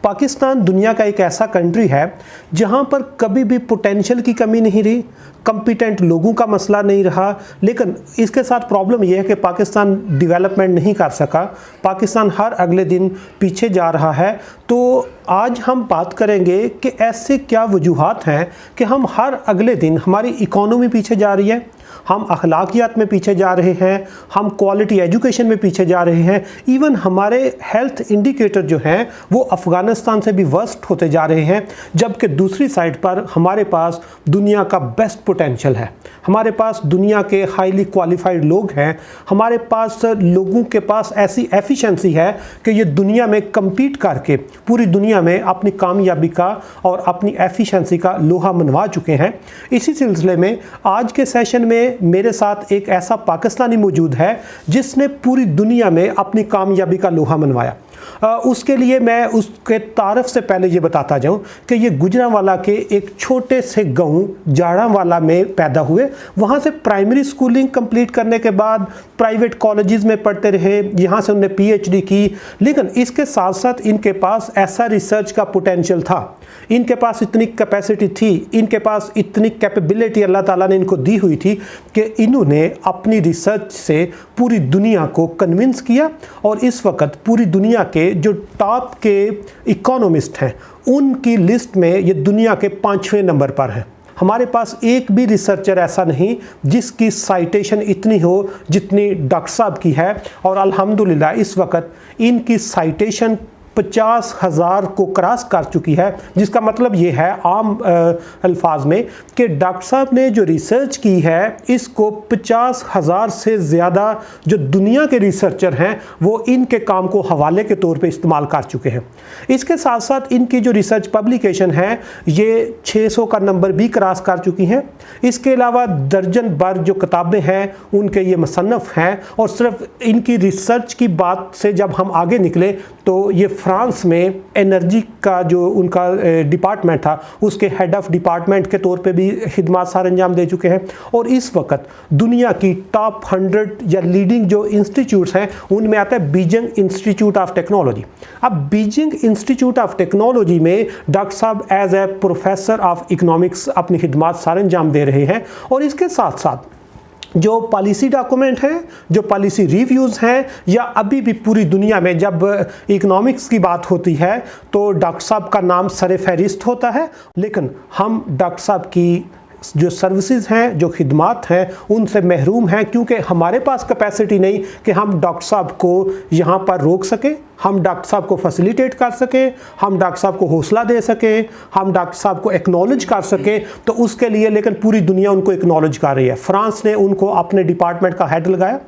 पाकिस्तान दुनिया का एक ऐसा कंट्री है जहां पर कभी भी पोटेंशियल की कमी नहीं रही, कॉम्पिटेंट लोगों का मसला नहीं रहा, लेकिन इसके साथ प्रॉब्लम यह है कि पाकिस्तान डेवलपमेंट नहीं कर सका। पाकिस्तान हर अगले दिन पीछे जा रहा है। तो आज हम बात करेंगे कि ऐसे क्या वजूहात हैं कि हम हर अगले दिन हमारी इकोनॉमी पीछे जा रही है, हम अखलाकियात में पीछे जा रहे हैं, हम क्वालिटी एजुकेशन में पीछे जा रहे हैं, इवन हमारे हेल्थ इंडिकेटर जो हैं वो अफ़गानिस्तान से भी वर्स्ट होते जा रहे हैं। जबकि दूसरी साइड पर हमारे पास दुनिया का बेस्ट पोटेंशियल है, हमारे पास दुनिया के हाईली क्वालिफाइड लोग हैं, हमारे पास लोगों के पास ऐसी एफिशिएंसी है कि ये दुनिया में कम्पीट करके पूरी दुनिया में अपनी कामयाबी का और अपनी एफिशिएंसी का लोहा मनवा चुके हैं। इसी सिलसिले में आज के सेशन में मेरे साथ एक ऐसा पाकिस्तानी मौजूद है जिसने पूरी दुनिया में अपनी कामयाबी का लोहा मनवाया। उसके लिए मैं उसके तारफ़ से पहले ये बताता जाऊं कि ये गुजरांवाला के एक छोटे से गांव जाड़ांवाला में पैदा हुए। वहाँ से प्राइमरी स्कूलिंग कंप्लीट करने के बाद प्राइवेट कॉलेजेस में पढ़ते रहे, यहाँ से उन्होंने पीएचडी की। लेकिन इसके साथ साथ इनके पास ऐसा रिसर्च का पोटेंशियल था, इनके पास इतनी कैपेसिटी थी, इनके पास इतनी कैपेबिलिटी अल्लाह ताला ने इनको दी हुई थी कि इन्होंने अपनी रिसर्च से पूरी दुनिया को कन्विंस किया। और इस वक्त पूरी दुनिया के जो टॉप के इकोनॉमिस्ट हैं उनकी लिस्ट में ये दुनिया के 5वें नंबर पर हैं। हमारे पास एक भी रिसर्चर ऐसा नहीं जिसकी साइटेशन इतनी हो जितनी डॉक्टर साहब की है। और अल्हम्दुलिल्लाह इस वक्त इनकी साइटेशन 50,000 को क्रॉस कर चुकी है, जिसका मतलब ये है आम अल्फाज में कि डॉक्टर साहब ने जो रिसर्च की है इसको 50,000 से ज़्यादा जो दुनिया के रिसर्चर हैं वो इनके काम को हवाले के तौर पे इस्तेमाल कर चुके हैं। इसके साथ साथ इनकी जो रिसर्च पब्लिकेशन है ये 600 का नंबर भी क्रॉस कर चुकी हैं। इसके अलावा दर्जन भर जो किताबें हैं उनके ये मुसन्नफ़ हैं। और सिर्फ इनकी रिसर्च की बात से जब हम आगे निकले तो ये फ्रांस में एनर्जी का जो उनका डिपार्टमेंट था उसके हेड ऑफ डिपार्टमेंट के तौर पे भी खिदमत सर अंजाम दे चुके हैं। और इस वक्त दुनिया की टॉप 100 या लीडिंग जो इंस्टीट्यूट्स हैं उनमें आता है बीजिंग इंस्टीट्यूट ऑफ टेक्नोलॉजी। अब बीजिंग इंस्टीट्यूट ऑफ टेक्नोलॉजी में डॉक्टर साहब as a professor of economics अपनी खिदमत सर अंजाम दे रहे हैं। और इसके साथ साथ जो पॉलिसी डॉक्यूमेंट हैं, जो पॉलिसी रिव्यूज़ हैं, या अभी भी पूरी दुनिया में जब इकनॉमिक्स की बात होती है तो डॉक्टर साहब का नाम सर फहरिस्त होता है। लेकिन हम डॉक्टर साहब की जो सर्विसेज हैं, जो खिदमात हैं, उनसे महरूम हैं क्योंकि हमारे पास कैपेसिटी नहीं कि हम डॉक्टर साहब को यहाँ पर रोक सकें, हम डॉक्टर साहब को फैसिलिटेट कर सकें, हम डॉक्टर साहब को हौसला दे सकें, हम डॉक्टर साहब को एक्नॉलेज कर सकें। तो उसके लिए लेकिन पूरी दुनिया उनको एक्नॉलेज कर रही है। फ्रांस ने उनको अपने डिपार्टमेंट का हेड लगाया,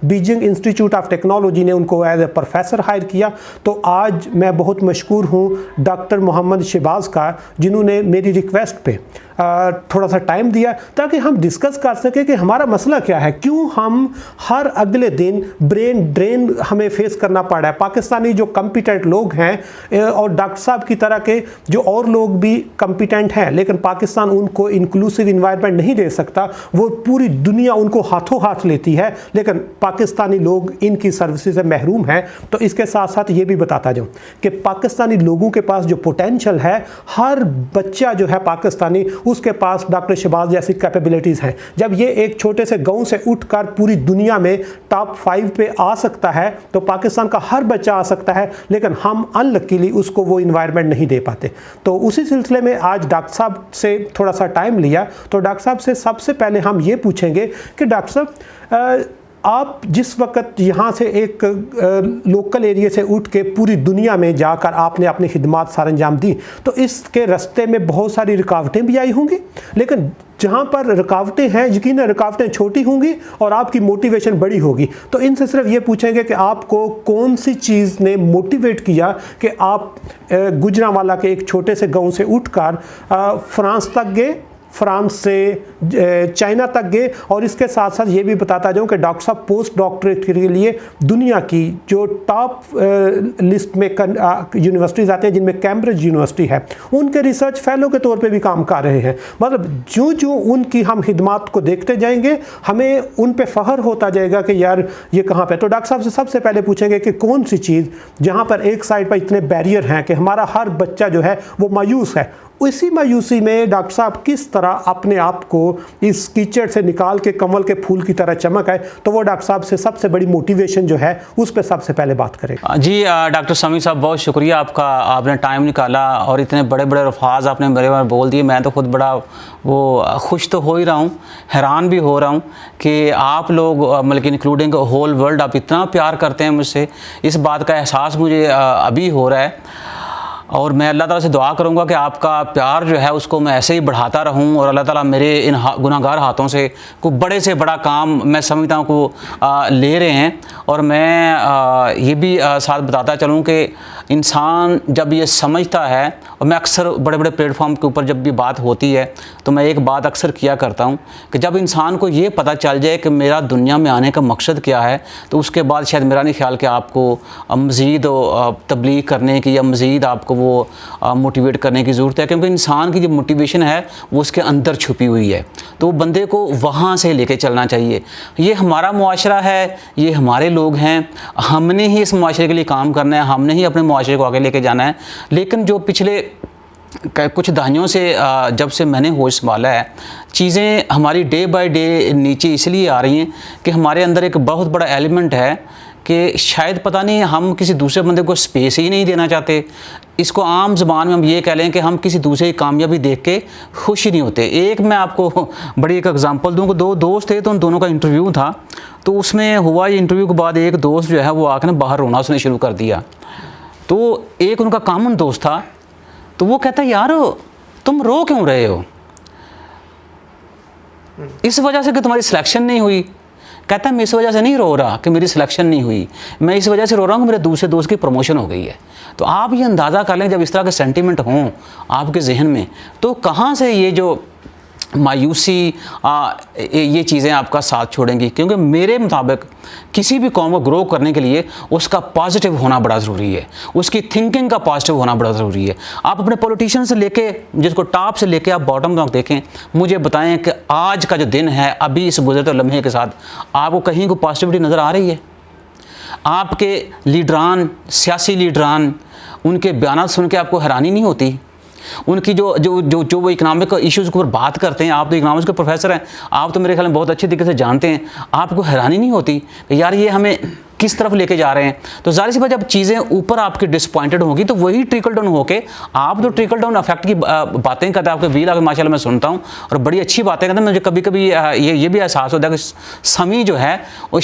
बीजिंग इंस्टीट्यूट ऑफ टेक्नोलॉजी ने उनको एज ए प्रोफेसर हायर किया। तो आज मैं बहुत मशकूर हूँ डॉक्टर मोहम्मद शहबाज का, जिन्होंने मेरी रिक्वेस्ट पे थोड़ा सा टाइम दिया ताकि हम डिस्कस कर सकें कि हमारा मसला क्या है, क्यों हम हर अगले दिन ब्रेन ड्रेन हमें फेस करना पड़ रहा है। पाकिस्तानी जो कॉम्पिटेंट लोग हैं और डॉक्टर साहब की तरह के जो और लोग भी कॉम्पिटेंट हैं, लेकिन पाकिस्तान उनको इंक्लूसिव इन्वायरमेंट नहीं दे सकता, वो पूरी दुनिया उनको हाथों हाथ लेती है, लेकिन पाकिस्तानी लोग इनकी सर्विसेज से महरूम हैं। तो इसके साथ साथ ये भी बताता जाऊँ कि पाकिस्तानी लोगों के पास जो पोटेंशियल है, हर बच्चा जो है पाकिस्तानी उसके पास डॉक्टर शहबाज जैसी कैपेबिलिटीज़ हैं। जब ये एक छोटे से गांव से उठकर पूरी दुनिया में टॉप 5 पे आ सकता है तो पाकिस्तान का हर बच्चा आ सकता है, लेकिन हम अनलकीली उसको वो इन्वायरमेंट नहीं दे पाते। तो उसी सिलसिले में आज डॉक्टर साहब से थोड़ा सा टाइम लिया। तो डॉक्टर साहब से सबसे पहले हम ये पूछेंगे कि डॉक्टर साहब, आप जिस वक्त यहाँ से एक लोकल एरिया से उठ के पूरी दुनिया में जाकर आपने अपनी खिदमत सर अंजाम दी, तो इसके रास्ते में बहुत सारी रुकावटें भी आई होंगी, लेकिन जहाँ पर रुकावटें हैं यकीनन रुकावटें छोटी होंगी और आपकी मोटिवेशन बड़ी होगी। तो इनसे सिर्फ ये पूछेंगे कि आपको कौन सी चीज़ ने मोटिवेट किया कि आप गुजरांवाला के एक छोटे से गांव से उठकर फ्रांस तक गए, फ्रांस से चाइना तक गए। और इसके साथ साथ ये भी बताता जाऊँ कि डॉक्टर साहब पोस्ट डॉक्टरेट के लिए दुनिया की जो टॉप लिस्ट में यूनिवर्सिटीज़ आते हैं, जिनमें कैम्ब्रिज यूनिवर्सिटी है, उनके रिसर्च फेलो के तौर पे भी काम कर रहे हैं। मतलब जो जो उनकी हम खिदमात को देखते जाएंगे, हमें उन पे फ़ख्र होता जाएगा कि यार ये कहाँ पे। तो डॉक्टर साहब से सबसे पहले पूछेंगे कि कौन सी चीज़ जहाँ पर एक साइड पर इतने बैरियर हैं कि हमारा हर बच्चा जो है वो मायूस है, इसी मायूसी में डॉक्टर साहब किस तरह अपने आप को इस कीचड़ से निकाल के कमल के फूल की तरह चमक आए, तो वो डॉक्टर साहब से सबसे बड़ी मोटिवेशन जो है उस पर सबसे पहले बात करें। जी डॉक्टर समी साहब, बहुत शुक्रिया आपका, आपने टाइम निकाला और इतने बड़े बड़े अल्फाज आपने मेरे बारे बोल दिए। मैं तो खुद बड़ा वो खुश तो हो ही रहा हूँ, हैरान भी हो रहा हूँ कि आप लोग मतलब इंक्लूडिंग होल वर्ल्ड आप इतना प्यार करते हैं मुझसे। इस बात का एहसास मुझे अभी हो रहा है और मैं अल्लाह ताला से दुआ करूँगा कि आपका प्यार जो है उसको मैं ऐसे ही बढ़ाता रहूँ और अल्लाह ताला मेरे इन गुनाहगार हाथों से कोई बड़े से बड़ा काम मैं समझता हूँ को ले रहे हैं। और मैं ये भी साथ बताता चलूँ कि इंसान जब ये समझता है, और मैं अक्सर बड़े बड़े प्लेटफॉर्म के ऊपर जब भी बात होती है तो मैं एक बात अक्सर किया करता हूँ कि जब इंसान को ये पता चल जाए कि मेरा दुनिया में आने का मकसद क्या है, तो उसके बाद शायद मेरा नहीं ख्याल कि आपको मज़ीद तबलीग करने की या मज़ीद आपको वो मोटिवेट करने की ज़रूरत है, क्योंकि इंसान की जो मोटिवेशन है वो उसके अंदर छुपी हुई है। तो बंदे को वहाँ से लेके चलना चाहिए। ये हमारा मुआशरा है, ये हमारे लोग हैं, हमने ही इस मुआशरे के लिए काम करना है, हमने ही अपने मुआशरे को आगे लेके जाना है। लेकिन जो पिछले कुछ दहाइयों से जब से मैंने होश संभाला है, चीज़ें हमारी डे बाय डे नीचे इसलिए आ रही हैं कि हमारे अंदर एक बहुत बड़ा एलिमेंट है कि शायद पता नहीं हम किसी दूसरे बंदे को स्पेस ही नहीं देना चाहते। इसको आम ज़बान में हम ये कह लें कि हम किसी दूसरे की कामयाबी देख के खुश ही नहीं होते। एक मैं आपको बड़ी एक एग्जांपल दूँ कि दो दोस्त थे, तो उन दोनों का इंटरव्यू था। तो उसमें हुआ ये, इंटरव्यू के बाद एक दोस्त जो है वो आकर बाहर रोना उसने शुरू कर दिया। तो एक उनका कॉमन दोस्त था, तो वो कहता यार तुम रो क्यों रहे हो, इस वजह से कि तुम्हारी सिलेक्शन नहीं हुई। कहता है मैं इस वजह से नहीं रो रहा कि मेरी सिलेक्शन नहीं हुई, मैं इस वजह से रो रहा हूँ कि मेरे दूसरे दोस्त की प्रमोशन हो गई है। तो आप ये अंदाज़ा कर लें, जब इस तरह के सेंटीमेंट हों आपके जहन में, तो कहाँ से ये जो मायूसी ये चीज़ें आपका साथ छोड़ेंगी। क्योंकि मेरे मुताबिक किसी भी कौम को ग्रो करने के लिए उसका पॉजिटिव होना बड़ा ज़रूरी है, उसकी थिंकिंग का पॉजिटिव होना बड़ा ज़रूरी है। आप अपने पॉलिटिशियन से लेके, जिसको टॉप से लेके आप बॉटम तक देखें, मुझे बताएं कि आज का जो दिन है अभी इस गुज़रते लम्हे के साथ आपको कहीं को पॉजिटिविटी नज़र आ रही है? आपके लीडरान, सियासी लीडरान, उनके बयान सुन के आपको हैरानी नहीं होती? उनकी जो जो जो जो वो इकनॉमिक इश्यूज़ के ऊपर बात करते हैं, आप तो इकनॉमिक्स के प्रोफेसर हैं, आप तो मेरे ख्याल में बहुत अच्छे तरीके से जानते हैं, आपको हैरानी नहीं होती कि यार ये हमें किस तरफ लेके जा रहे हैं? तो ज़ाहिर सी बात, जब चीज़ें ऊपर आपकी डिसपॉइंटेड होगी तो वही ट्रिकल डाउन होके, आप तो ट्रिकल डाउन इफेक्ट की बातें करते हैं, आपके व्हील आगे माशाल्लाह मैं सुनता हूँ और बड़ी अच्छी बातें करते हैं। मुझे कभी कभी ये भी एहसास होता है कि समी जो है वो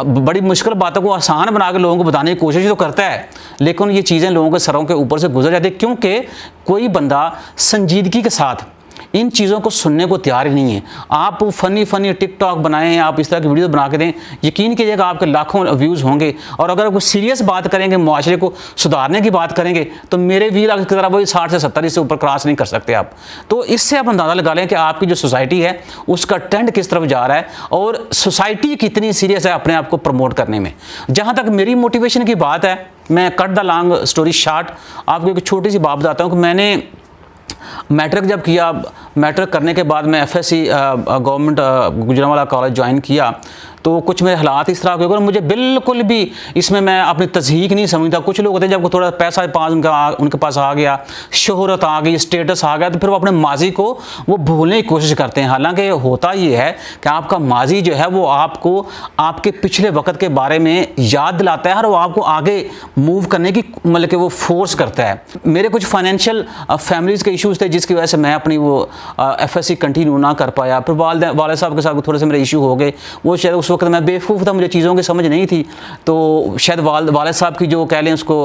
बड़ी मुश्किल बातों को आसान बना के लोगों को बताने की कोशिश तो करता है, लेकिन ये चीज़ें लोगों के सरों के ऊपर से गुजर जाती है, क्योंकि कोई बंदा संजीदगी के साथ इन चीज़ों को सुनने को तैयार ही नहीं है। आप फ़नी टिकटॉक बनाएं, आप इस तरह की वीडियो बना के दें, यकीन कीजिएगा आपके लाखों व्यूज़ होंगे। और अगर कोई सीरियस बात करेंगे, मुआशरे को सुधारने की बात करेंगे, तो मेरे व्यूज़ की तरह वही 60 से 70 इससे ऊपर क्रॉस नहीं कर सकते आप। तो इससे आप अंदाज़ा लगा लें कि आपकी जो सोसाइटी है उसका ट्रेंड किस तरफ जा रहा है और सोसाइटी कितनी सीरियस है अपने आप को प्रमोट करने में। जहाँ तक मेरी मोटिवेशन की बात है, मैं cut the long story short आपको एक छोटी सी बात बताता हूँ कि मैंने मैट्रिक जब किया, मैट्रिक करने के बाद मैं FSc government Gujranwala college join किया, तो कुछ मेरे हालात इस तरह के और मुझे बिल्कुल भी इसमें मैं अपनी तज़हीक नहीं समझता। कुछ लोग होते हैं जब थोड़ा पैसा उनके पास आ गया, शोहरत आ गई, स्टेटस आ गया, तो फिर वो अपने माजी को वो भूलने की कोशिश करते हैं। हालांकि होता ये है कि आपका माजी जो है वो आपको आपके पिछले वक्त के बारे में याद दिलाता है और वो आपको आगे मूव करने की मतलब कि वो फोर्स करता है। मेरे कुछ फाइनेंशियल फैमिलीज़ के इशूज़ थे जिसकी वजह से मैं अपनी वो एफएससी कंटिन्यू ना कर पाया। फिर वाले साहब के साथ थोड़े से मेरे इशू हो गए, वो शायद उस वक्त मैं बेवकूफ़ था, मुझे चीज़ों की समझ नहीं थी, तो शायद वाले साहब की जो कह लें उसको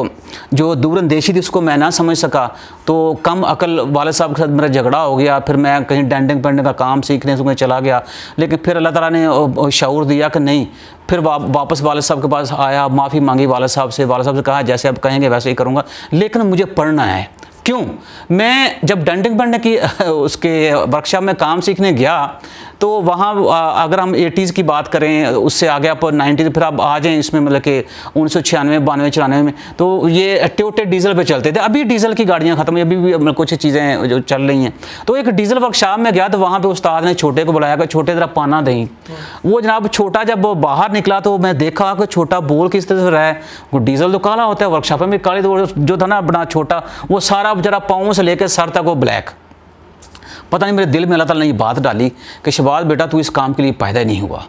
जो दूरअंदेशी थी उसको मैं ना समझ सका, तो कम अकल वाले साहब के साथ मेरा झगड़ा हो गया। फिर मैं कहीं डेंटिंग पेंटिंग का काम सीखने से चला गया, लेकिन फिर अल्लाह ताला ने शऊर दिया कि नहीं, फिर वापस वाले साहब के पास आया, माफ़ी मांगी वाले साहब से कहा जैसे आप कहेंगे वैसे ही करूँगा, लेकिन मुझे पढ़ना है, क्यों? मैं जब डेंटिंग पढ़ने की उसके वर्कशॉप में काम सीखने गया तो वहाँ अगर हम 80s की बात करें, उससे आगे आप 90s, फिर आप आ जाएँ इसमें मतलब कि 1996, 92, 94 में, तो ये टोयोटा डीजल पे चलते थे। अभी डीजल की गाड़ियाँ ख़त्म, अभी भी मतलब कुछ चीज़ें जो चल रही हैं। तो एक डीजल वर्कशॉप में गया तो वहाँ पे उस्ताद ने छोटे को बुलाया कि छोटे ज़रा पाना दें। वो जनाब छोटा जब बाहर निकला तो मैं देखा कि छोटा बोल किस तरह से रहा है। वो डीजल तो काला होता है, वर्कशॉप में काले, तो जो था ना अपना छोटा, वो सारा जरा पाँव से लेकर सर तक वो ब्लैक। पता नहीं मेरे दिल में अल्लाह ताला ने ये बात डाली कि शहबाज बेटा तू इस काम के लिए पैदा ही नहीं हुआ।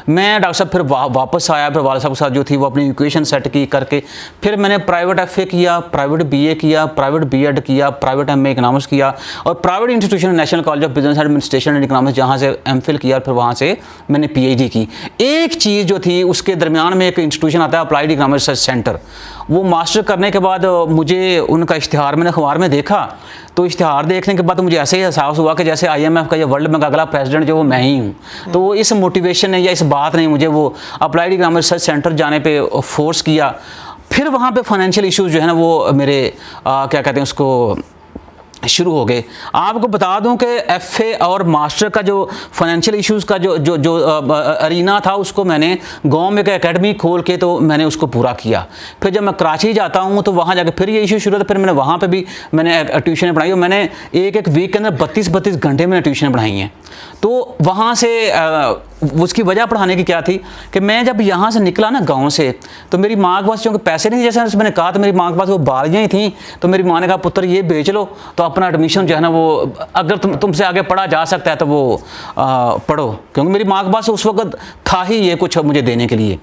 मैं डॉक्टर साहब फिर वापस आया, फिर वाले साहब के साथ जो थी वो अपनी इक्वेशन सेट की करके, फिर मैंने प्राइवेट FA किया, प्राइवेट BA किया, प्राइवेट B.Ed किया, प्राइवेट MA इकनॉमिक्स किया और private institution national college of business administration and economics, जहाँ से MPhil किया, फिर वहाँ से मैंने PhD की। एक चीज़ जो थी उसके दरमियान में एक इंस्टीट्यूशन आता है अप्लाइड इकनॉमिक्स रिसर्च सेंटर। वो मास्टर करने के बाद मुझे उनका इश्तिहार मैंने अखबार में देखा, तो इश्तिहार देखने के बाद मुझे ऐसे ही एहसास हुआ कि जैसे IMF का या वर्ल्ड बैंक का अगला प्रेसिडेंट जो वो मैं ही हूँ। तो इस मोटिवेशन ने या इस बात ने मुझे वो अप्लाइड इकनॉमिक्स रिसर्च सेंटर जाने पे फोर्स किया। फिर वहाँ पे फाइनेंशियल इश्यूज जो है ना वो मेरे क्या कहते हैं उसको शुरू हो गए। आपको बता दूं कि FA और मास्टर का जो फाइनेंशियल इश्यूज़ का जो अरीना था उसको मैंने गांव में एक एकेडमी खोल के तो मैंने उसको पूरा किया। फिर जब मैं कराची जाता हूं तो वहां जाके फिर ये इशू शुरू होता, फिर मैंने वहां पे भी मैंने ट्यूशन पढ़ाई और मैंने एक वीक के अंदर 32 घंटे मैंने ट्यूशन पढ़ाई हैं। तो वहाँ से उसकी वजह पढ़ाने की क्या थी कि मैं जब यहाँ से निकला ना गांव से, तो मेरी माँ के पास क्योंकि पैसे नहीं, जैसे मैंने कहा, तो मेरी माँ के पास वो बालियाँ ही थी। तो मेरी माँ ने कहा पुत्र ये बेच लो तो अपना एडमिशन जो है ना वो अगर तुमसे आगे पढ़ा जा सकता है तो वो पढ़ो, क्योंकि मेरी माँ के पास उस वक्त था ही ये कुछ मुझे देने के लिए।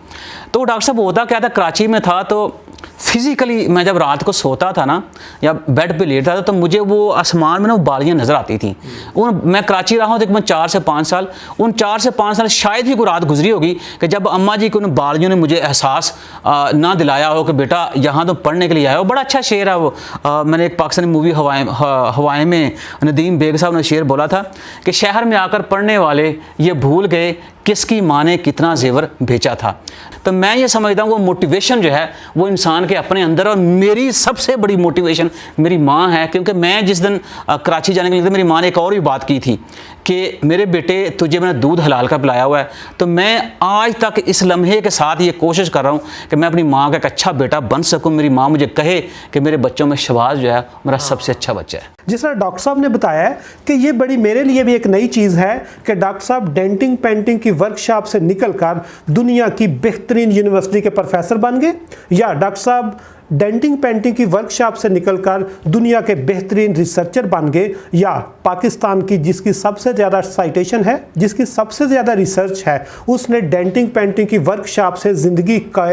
तो डॉक्टर साहब होता क्या था, कराची में था तो फिज़िकली मैं जब रात को सोता था ना या बेड पे लेटता था तो मुझे वो आसमान में ना बालियाँ नज़र आती थी। मैं कराची रहा हूँ तकरीबन 4 से 5 साल, उन 4 से 5 साल शायद ही कोई रात गुजरी होगी कि जब अम्मा जी को उन बालियों ने मुझे एहसास ना दिलाया हो कि बेटा यहाँ तो पढ़ने के लिए आया हो। बड़ा अच्छा शेर है वो, मैंने एक पाकिस्तानी मूवी हवाएं में नदीम बेग साहब ने शेर बोला था कि शहर में आकर पढ़ने वाले ये भूल गए किसकी माँ ने कितना जेवर बेचा था। तो मैं ये समझता हूँ वो मोटिवेशन जो है वो इंसान के अपने अंदर, और मेरी सबसे बड़ी मोटिवेशन मेरी माँ है। क्योंकि मैं जिस दिन कराची जाने के लिए मेरी माँ ने एक और भी बात की थी कि मेरे बेटे तुझे मैंने दूध हलाल का पिलाया हुआ है। तो मैं आज तक इस लम्हे के साथ ये कोशिश कर रहा हूँ कि मैं अपनी माँ का एक अच्छा बेटा बन सकूँ, मेरी माँ मुझे कहे कि मेरे बच्चों में शहबाज जो है मेरा सबसे अच्छा बच्चा है। जिस तरह डॉक्टर साहब ने बताया कि ये बड़ी मेरे लिए भी एक नई चीज़ है कि डॉक्टर साहब डेंटिंग पेंटिंग की वर्कशॉप से निकलकर दुनिया की बेहतरीन यूनिवर्सिटी के प्रोफेसर बन गए, या डॉक्टर साहब डेंटिंग पेंटिंग की वर्कशॉप से निकलकर दुनिया के बेहतरीन रिसर्चर बन गए, या पाकिस्तान की जिसकी सबसे ज़्यादा साइटेशन है, जिसकी सबसे ज़्यादा रिसर्च है, उसने डेंटिंग पेंटिंग की वर्कशॉप से ज़िंदगी का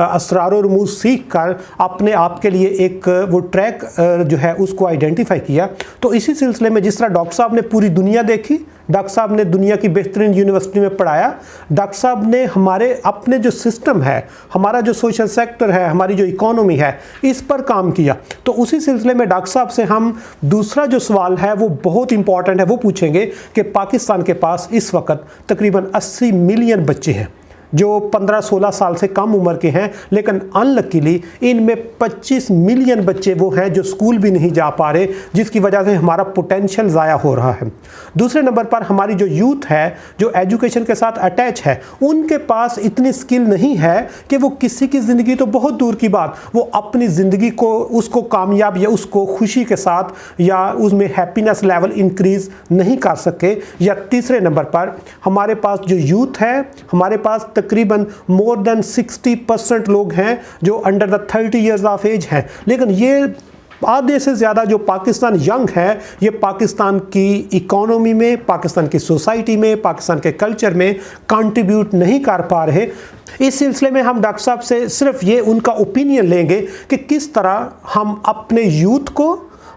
असरार और रूमूज़ सीख कर अपने आप के लिए एक वो ट्रैक जो है उसको आइडेंटिफाई किया। तो इसी सिलसिले में जिस तरह डॉक्टर साहब ने पूरी दुनिया देखी, डॉक्टर साहब ने दुनिया की बेहतरीन यूनिवर्सिटी में पढ़ाया, डॉक्टर साहब ने हमारे अपने जो सिस्टम है, हमारा जो सोशल सेक्टर है, हमारी जो इकोनॉमी है, इस पर काम किया। तो उसी सिलसिले में डॉक्टर साहब से हम दूसरा जो सवाल है वो बहुत इंपॉर्टेंट है, वो पूछेंगे कि पाकिस्तान के पास इस वक्त तकरीबन 80 मिलियन बच्चे हैं जो 15-16 साल से कम उम्र के हैं, लेकिन अनलकीली इनमें 25 मिलियन बच्चे वो हैं जो स्कूल भी नहीं जा पा रहे, जिसकी वजह से हमारा पोटेंशियल ज़ाया हो रहा है। दूसरे नंबर पर हमारी जो यूथ है जो एजुकेशन के साथ अटैच है, उनके पास इतनी स्किल नहीं है कि वो किसी की ज़िंदगी तो बहुत दूर की बात, वो अपनी ज़िंदगी को उसको कामयाब या उसको खुशी के साथ या उसमें हैप्पीनेस लेवल इंक्रीज़ नहीं कर सके। या तीसरे नंबर पर हमारे पास जो यूथ है, हमारे पास तकरीबन मोर देन 60% लोग हैं जो under the 30 years of age हैं, लेकिन ये आधे से ज़्यादा जो पाकिस्तान यंग है, ये पाकिस्तान की इकोनॉमी में, पाकिस्तान की सोसाइटी में, पाकिस्तान के कल्चर में कंट्रीब्यूट नहीं कर पा रहे। इस सिलसिले में हम डॉक्टर साहब से सिर्फ ये उनका ओपिनियन लेंगे कि किस तरह हम अपने यूथ को,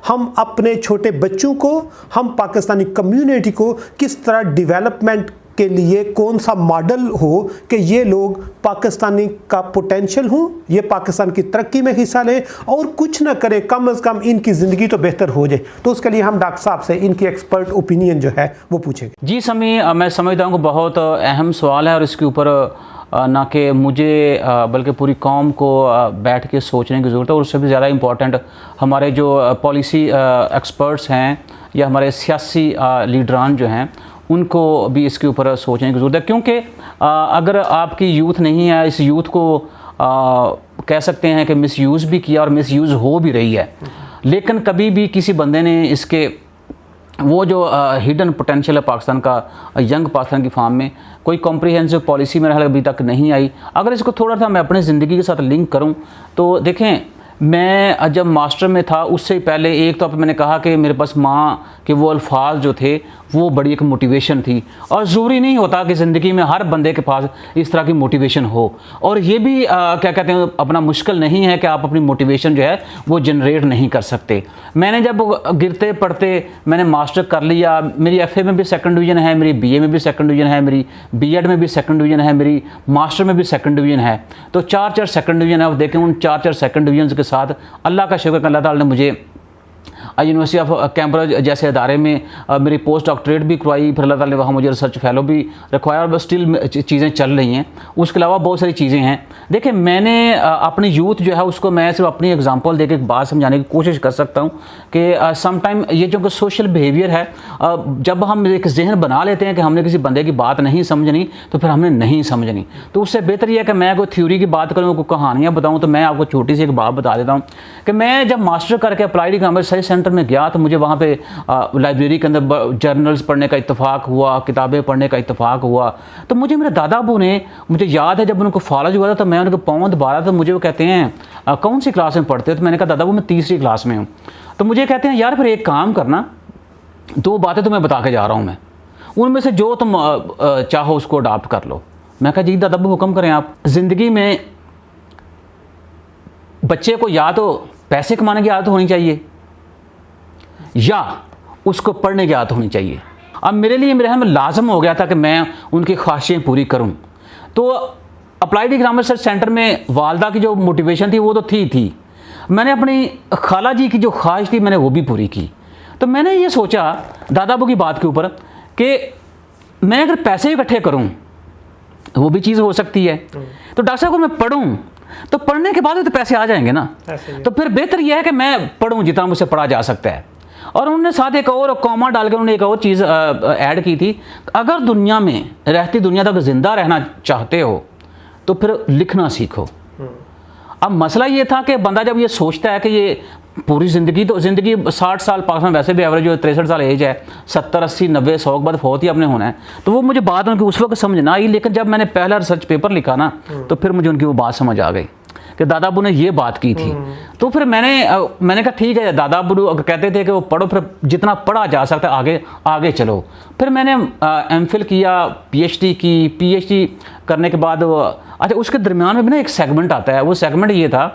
हम अपने छोटे बच्चों को, हम पाकिस्तानी कम्युनिटी को किस तरह डेवलपमेंट के लिए कौन सा मॉडल हो कि ये लोग पाकिस्तानी का पोटेंशियल हो, ये पाकिस्तान की तरक्की में हिस्सा लें और कुछ ना करें, कम से कम इनकी ज़िंदगी तो बेहतर हो जाए। तो उसके लिए हम डॉक्टर साहब से इनकी एक्सपर्ट ओपिनियन जो है वो पूछेंगे। जी समी, मैं समझता हूँ कि बहुत अहम सवाल है और इसके ऊपर ना कि मुझे बल्कि पूरी कौम को बैठ के सोचने की ज़रूरत है। और उससे भी ज़्यादा इम्पॉर्टेंट हमारे जो पॉलिसी एक्सपर्ट्स हैं या हमारे सियासी लीडरान जो हैं उनको भी इसके ऊपर सोचने की ज़रूरत है। क्योंकि अगर आपकी यूथ नहीं है, इस यूथ को कह सकते हैं कि मिसयूज़ भी किया और मिसयूज़ हो भी रही है, लेकिन कभी भी किसी बंदे ने इसके वो जो हिडन पोटेंशियल है पाकिस्तान का, यंग पाकिस्तान की फार्म में कोई कॉम्प्रिहेंसिव पॉलिसी मेरे ख्याल अभी तक नहीं आई। अगर इसको थोड़ा सा मैं अपनी ज़िंदगी के साथ लिंक करूं तो देखें, मैं जब मास्टर में था उससे पहले एक तो मैंने कहा कि मेरे पास माँ के वो अल्फाज जो थे वो बड़ी एक मोटिवेशन थी। और ज़रूरी नहीं होता कि ज़िंदगी में हर बंदे के पास इस तरह की मोटिवेशन हो, और ये भी क्या कहते हैं अपना मुश्किल नहीं है कि आप अपनी मोटिवेशन जो है वो जनरेट नहीं कर सकते। मैंने जब गिरते पड़ते मैंने मास्टर कर लिया, मेरी FA में भी सेकंड डिवीज़न है, मेरी BA में भी सेकंड डिवीज़न है, मेरी B.Ed में भी सेकंड डिवीज़न है, मेरी मास्टर में भी सेकंड डिवीज़न है। तो 4 सेकंड डिवीज़न है। अब देखें उन 4 सेकंड डिवीज़न के साथ अल्लाह का शुक्र, अल्लाह ताला ने मुझे यूनिवर्सिटी ऑफ कैम्ब्रिज जैसे अदारे में मेरी पोस्ट डॉक्टरेट भी करवाई, फिर अल्लाह ताला ने वहाँ मुझे रिसर्च फेलो भी रखवाया, और स्टिल चीज़ें चल रही हैं। उसके अलावा बहुत सारी चीज़ें हैं। देखिए, मैंने अपनी यूथ जो है उसको मैं सिर्फ अपनी एग्जांपल देके एक बात समझाने की कोशिश कर सकता हूँ कि समटाइम ये जो सोशल बिहेवियर है, जब हम एक जहन बना लेते हैं कि हमने किसी बंदे की बात नहीं समझनी तो फिर हमने नहीं समझनी। तो उससे बेहतर यह है कि मैं कोई थ्योरी की बात करूँ, कोई कहानियाँ बताऊँ। तो मैं आपको छोटी सी एक बात बता देता हूँ कि मैं जब मास्टर करके अप्लाइड इकोनॉमिक्स रिसर्च सेंटर में गया तो मुझे वहाँ पे लाइब्रेरी के अंदर जर्नल्स पढ़ने का इत्तेफाक हुआ, किताबें पढ़ने का इत्तेफाक हुआ। तो मुझे मेरे दादा अबू ने, मुझे याद है जब उनको फालज हुआ था तो मैं उनको पौंद बारा, तो मुझे वो कहते हैं कौन सी क्लास में पढ़ते हो? तो मैंने कहा दादा अबू मैं 3री क्लास में हूँ। तो मुझे कहते हैं यार फिर एक काम करना, 2 बातें तुम्हें बता के जा रहा हूँ मैं, उनमें से जो तुम चाहो उसको अडॉप्ट कर लो। मैं कहा जी दादा अबू हुक्म करें आप। ज़िंदगी में बच्चे को या तो पैसे कमाने की आदत होनी चाहिए या उसको पढ़ने की आदत होनी चाहिए। अब मेरे लिए मेरे में लाजम हो गया था कि मैं उनकी ख्वाहिशें पूरी करूं। तो अप्लाइड इकोनॉमिक्स रिसर्च सेंटर में वालदा की जो मोटिवेशन थी वो तो थी। मैंने अपनी खाला जी की जो ख्वाहिश थी मैंने वो भी पूरी की। तो मैंने ये सोचा दादा अबू की बात के ऊपर कि मैं अगर पैसे इकट्ठे करूं वो भी चीज़ हो सकती है। तो डॉक्टर साहब को मैं पढ़ूं तो पढ़ने के बाद तो पैसे आ जाएंगे ना। तो फिर बेहतर यह है कि मैं पढ़ूं जितना मुझसे पढ़ा जा सकता है। और उन्होंने साथ एक और कॉमा डाल के उन्होंने एक और चीज़ ऐड की थी, अगर दुनिया में रहती दुनिया तक जिंदा रहना चाहते हो तो फिर लिखना सीखो। अब मसला ये था कि बंदा जब ये सोचता है कि ये पूरी ज़िंदगी 60 साल, पाकिस्तान वैसे भी एवरेज जो 63 साल एज है, 70 80 90 100 के बाद फौत ही अपने होना है। तो वो मुझे बात उनकी उस वक्त समझ ना आई, लेकिन जब मैंने पहला रिसर्च पेपर लिखा ना तो फिर मुझे उनकी वो बात समझ आ गई कि दादा अबू ने ये बात की थी। तो फिर मैंने कहा ठीक है, दादा अबू कहते थे कि वो पढ़ो, फिर जितना पढ़ा जा सकता है आगे चलो। फिर मैंने MPhil किया, PhD की। PhD करने के बाद अच्छा उसके दरमियान में भी ना एक सेगमेंट आता है। वो सेगमेंट ये था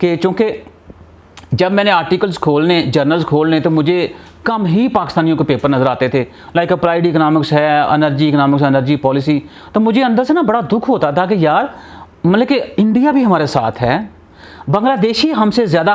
कि चूँकि जब मैंने आर्टिकल्स खोलने, जर्नल्स खोलने, तो मुझे कम ही पाकिस्तानियों के पेपर नज़र आते थे। लाइक अप्लाइड इकोनॉमिक्स है, एनर्जी इकोनॉमिक्स, एनर्जी पॉलिसी। तो मुझे अंदर से ना बड़ा दुख होता था कि यार मतलब कि इंडिया भी हमारे साथ है, बांग्लादेशी हमसे ज़्यादा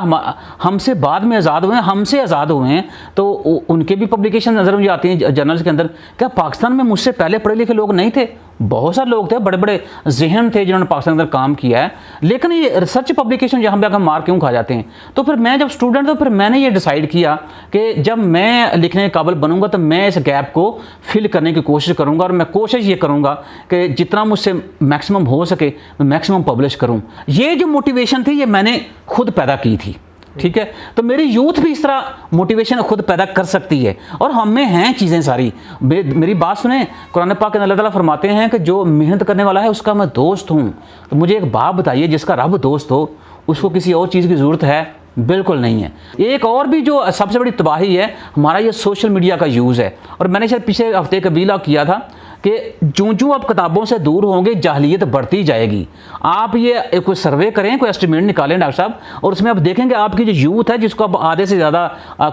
हमसे बाद में आज़ाद हुए हैं, हमसे आज़ाद हुए हैं, तो उनके भी पब्लिकेशन नज़र मुझे आती हैं जर्नल्स के अंदर। क्या पाकिस्तान में मुझसे पहले पढ़े लिखे लोग नहीं थे? बहुत सारे लोग थे, बड़े बड़े जहन थे जिन्होंने पाकिस्तान के अंदर काम किया है, लेकिन ये रिसर्च पब्लिकेशन जहाँ पे आकर मार क्यों खा जाते हैं? तो फिर मैं जब स्टूडेंट था फिर मैंने ये डिसाइड किया कि जब मैं लिखने के काबिल बनूंगा तो मैं इस गैप को फिल करने की कोशिश करूँगा, और मैं कोशिश ये करूँगा कि जितना मुझसे मैक्सिमम हो सके मैं मैक्सिमम पब्लिश करूँ। ये जो मोटिवेशन थी ये मैंने खुद पैदा की थी, ठीक है। तो मेरी यूथ भी इस तरह मोटिवेशन खुद पैदा कर सकती है, और हम में हैं चीज़ें सारी। मेरी बात सुने, कुरान पाक में अल्लाह ताला फरमाते हैं कि जो मेहनत करने वाला है उसका मैं दोस्त हूँ। तो मुझे एक बात बताइए, जिसका रब दोस्त हो उसको किसी और चीज़ की ज़रूरत है? बिल्कुल नहीं है। एक और भी जो सबसे बड़ी तबाही है हमारा ये सोशल मीडिया का यूज़ है। और मैंने शायद पिछले हफ्ते कबीला किया था कि जो आप किताबों से दूर होंगे जाहलियत बढ़ती जाएगी। आप ये कोई सर्वे करें, कोई एस्टिमेट निकालें डॉक्टर साहब, और उसमें आप देखेंगे आपकी जो यूथ है, जिसको आप आधे से ज़्यादा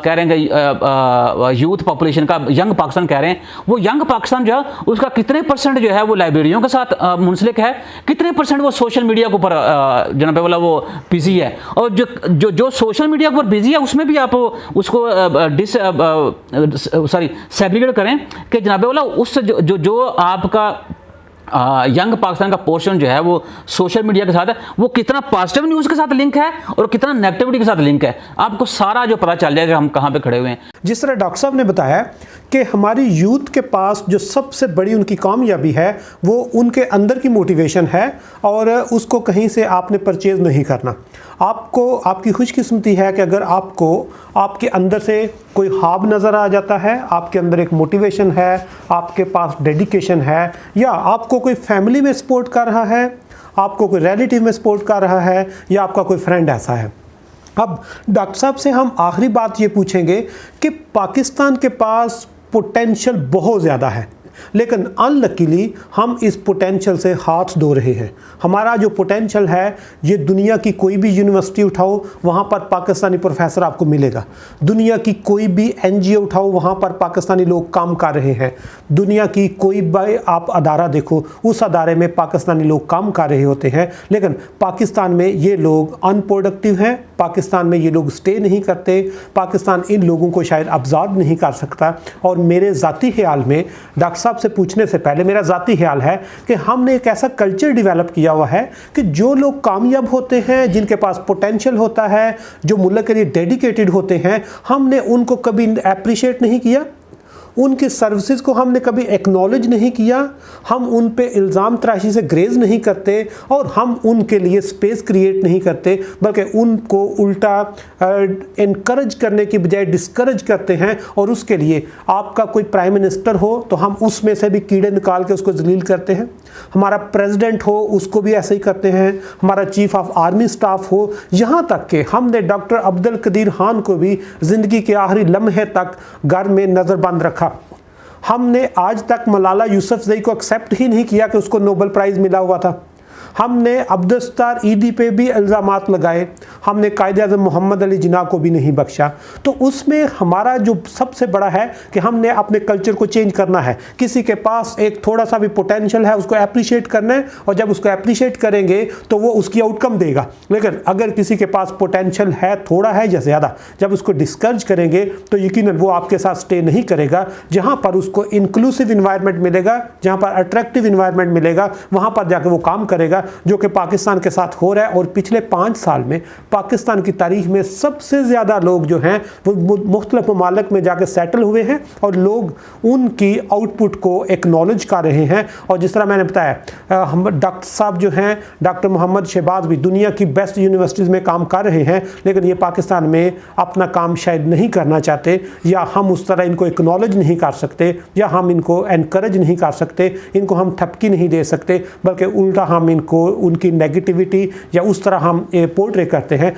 कह रहे हैं यूथ पॉपुलेशन का यंग पाकिस्तान कह रहे हैं, वो यंग पाकिस्तान जो है उसका कितने % जो है वो लाइब्रेरियों के साथ मुंसलिक है, कितने % वो सोशल मीडिया के ऊपर जनाब वाला वो बिजी है। और जो सोशल मीडिया के ऊपर बिजी है उसमें भी आप उसको सेग्रीगेट करें कि जनाब वाला उस जो आपका यंग पाकिस्तान का पोर्शन जो है वो सोशल मीडिया के साथ है, वो कितना पॉजिटिव न्यूज़ के साथ लिंक है और कितना नेगेटिविटी के साथ लिंक है, आपको सारा जो पता चल जाएगा हम कहाँ पे खड़े हुए हैं। जिस तरह डॉक्टर साहब ने बताया कि हमारी यूथ के पास जो सबसे बड़ी उनकी कामयाबी है वो उनके अंदर की मोटिवेशन है और उसको कहीं से आपने परचेज़ नहीं करना। आपको आपकी खुशकिस्मती है कि अगर आपको आपके अंदर से कोई ख्वाब नज़र आ जाता है, आपके अंदर एक मोटिवेशन है, आपके पास डेडिकेशन है, या आपको कोई फैमिली में सपोर्ट कर रहा है, आपको कोई रिलेटिव में सपोर्ट कर रहा है, या आपका कोई फ्रेंड ऐसा है। अब डॉक्टर साहब से हम आखिरी बात ये पूछेंगे कि पाकिस्तान के पास पोटेंशियल बहुत ज़्यादा है, लेकिन अनलकीली हम इस पोटेंशियल से हाथ धो रहे हैं। हमारा जो पोटेंशियल है ये दुनिया की कोई भी यूनिवर्सिटी उठाओ वहाँ पर पाकिस्तानी प्रोफेसर आपको मिलेगा, दुनिया की कोई भी एनजीओ उठाओ वहाँ पर पाकिस्तानी लोग काम कर रहे हैं, दुनिया की कोई भी आप अदारा देखो उस अदारे में पाकिस्तानी लोग काम कर रहे होते हैं, लेकिन पाकिस्तान में ये लोग अनप्रोडक्टिव हैं, पाकिस्तान में ये लोग स्टे नहीं करते, पाकिस्तान इन लोगों को शायद अब्जॉर्ब नहीं कर सकता। और मेरे ज़ाती ख्याल में डॉक्टर साहब से पूछने से पहले मेरा ज़ाती ख्याल है कि हमने एक ऐसा कल्चर डेवलप किया हुआ है कि जो लोग कामयाब होते हैं, जिनके पास पोटेंशियल होता है, जो मुल्क के लिए डेडिकेटेड होते हैं, हमने उनको कभी अप्रिशिएट नहीं किया, उनकी सर्विसेज को हमने कभी एक्नॉलेज नहीं किया, हम उन पे इल्ज़ाम तराशी से ग्रेज नहीं करते और हम उनके लिए स्पेस क्रिएट नहीं करते, बल्कि उनको उल्टा इनकरेज करने की बजाय डिस्करेज करते हैं। और उसके लिए आपका कोई प्राइम मिनिस्टर हो तो हम उसमें से भी कीड़े निकाल के उसको जलील करते हैं, हमारा प्रेसिडेंट हो उसको भी ऐसे ही करते हैं, हमारा चीफ ऑफ आर्मी स्टाफ हो, यहाँ तक कि हमने डॉक्टर अब्दुल कदीर खान को भी ज़िंदगी के आखिरी लम्हे तक घर में नज़रबंद रखा। हमने आज तक मलाला यूसुफजई को एक्सेप्ट ही नहीं किया कि उसको नोबेल प्राइज़ मिला हुआ था। हमने अब्दुल सत्तार ईदी पे भी इल्ज़ामात लगाए, हमने कायद-ए-आज़म मोहम्मद अली जिन्ना को भी नहीं बख्शा। तो उसमें हमारा जो सबसे बड़ा है कि हमने अपने कल्चर को चेंज करना है। किसी के पास एक थोड़ा सा भी पोटेंशियल है उसको अप्रिशिएट करना है, और जब उसको अप्रिशिएट करेंगे तो वो उसकी आउटकम देगा। लेकिन अगर किसी के पास पोटेंशियल है थोड़ा है या ज़्यादा, जब उसको डिस्करेज करेंगे तो यकीनन वो आपके साथ स्टे नहीं करेगा। जहाँ पर उसको इंक्लूसिव इन्वायरमेंट मिलेगा, जहाँ पर अट्रैक्टिव इन्वायरमेंट मिलेगा, वहाँ पर जाकर वो काम करेगा, जो कि पाकिस्तान के साथ हो रहा है। और पिछले 5 साल में पाकिस्तान की तारीख में सबसे ज़्यादा लोग जो हैं वो मुख्तलिफ ममालिक में जाकर सेटल हुए हैं और लोग उनकी आउटपुट को एक्नॉलेज कर रहे हैं। और जिस तरह मैंने बताया, हम डॉक्टर साहब जो हैं, डॉक्टर मोहम्मद शहबाज भी दुनिया की बेस्ट यूनिवर्सिटीज़ में काम कर रहे हैं, लेकिन ये पाकिस्तान में अपना काम शायद नहीं करना चाहते, या हम उस तरह इनको एक्नॉलेज नहीं कर सकते, या हम इनको एनकरेज नहीं कर सकते, इनको हम थपकी नहीं दे सकते, बल्कि उल्टा हम इनको उनकी नेगेटिविटी या उस तरह हम पोर्ट्रे करते हैं।